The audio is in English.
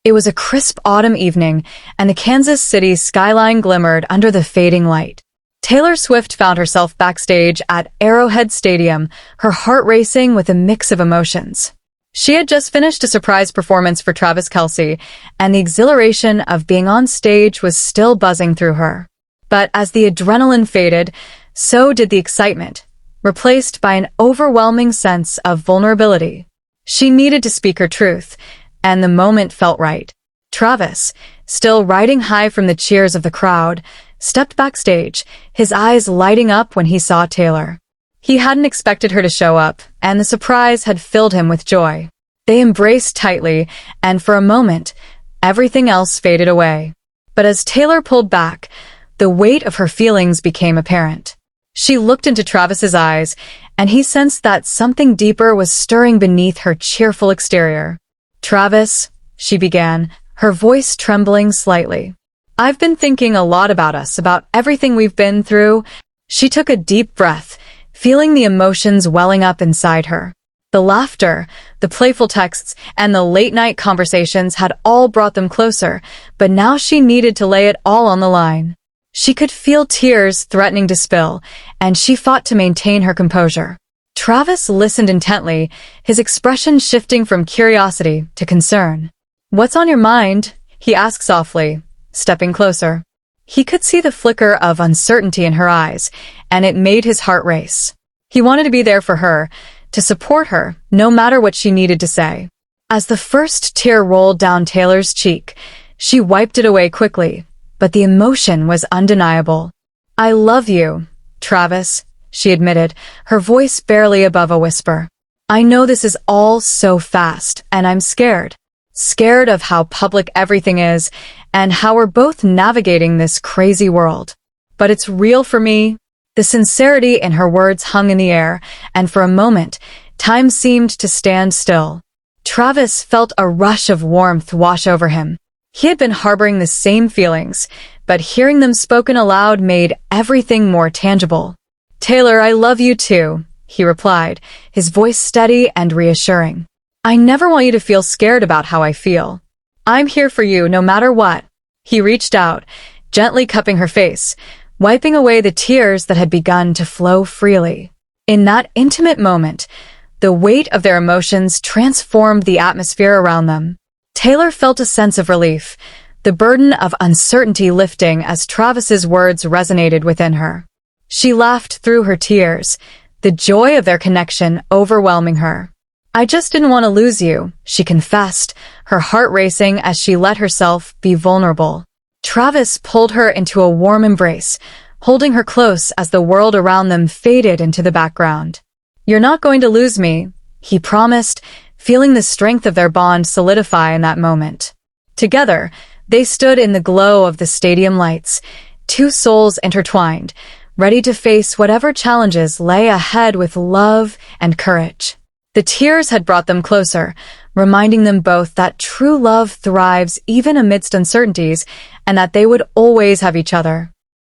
It was a crisp autumn evening, and the Kansas City skyline glimmered under the fading light. Taylor Swift found herself backstage at Arrowhead Stadium, her heart racing with a mix of emotions. She had just finished a surprise performance for Travis Kelce, and the exhilaration of being on stage was still buzzing through her. But as the adrenaline faded, so did the excitement, replaced by an overwhelming sense of vulnerability. She needed to speak her truth, and the moment felt right. Travis, still riding high from the cheers of the crowd, stepped backstage, his eyes lighting up when he saw Taylor. He hadn't expected her to show up, and the surprise had filled him with joy. They embraced tightly, and for a moment, everything else faded away. But as Taylor pulled back, the weight of her feelings became apparent. She looked into Travis's eyes, and he sensed that something deeper was stirring beneath her cheerful exterior. "Travis," she began, her voice trembling slightly. "I've been thinking a lot about us, about everything we've been through." She took a deep breath, feeling the emotions welling up inside her. The laughter, the playful texts, and the late-night conversations had all brought them closer, but now she needed to lay it all on the line. She could feel tears threatening to spill, and she fought to maintain her composure. Travis listened intently, his expression shifting from curiosity to concern. "What's on your mind?" he asked softly, stepping closer. He could see the flicker of uncertainty in her eyes, and it made his heart race. He wanted to be there for her, to support her, no matter what she needed to say. As the first tear rolled down Taylor's cheek, she wiped it away quickly, but the emotion was undeniable. "I love you, Travis," she admitted, her voice barely above a whisper. "I know this is all so fast, and I'm scared. Scared of how public everything is, and how we're both navigating this crazy world. But it's real for me." The sincerity in her words hung in the air, and for a moment, time seemed to stand still. Travis felt a rush of warmth wash over him. He had been harboring the same feelings, but hearing them spoken aloud made everything more tangible. "Taylor, I love you too," he replied, his voice steady and reassuring. "I never want you to feel scared about how I feel. I'm here for you no matter what." He reached out, gently cupping her face, wiping away the tears that had begun to flow freely. In that intimate moment, the weight of their emotions transformed the atmosphere around them. Taylor felt a sense of relief, the burden of uncertainty lifting as Travis's words resonated within her. She laughed through her tears, the joy of their connection overwhelming her. "I just didn't want to lose you," she confessed, her heart racing as she let herself be vulnerable. Travis pulled her into a warm embrace, holding her close as the world around them faded into the background. "You're not going to lose me," he promised, feeling the strength of their bond solidify in that moment. Together, they stood in the glow of the stadium lights, two souls intertwined, ready to face whatever challenges lay ahead with love and courage. The tears had brought them closer, reminding them both that true love thrives even amidst uncertainties and that they would always have each other.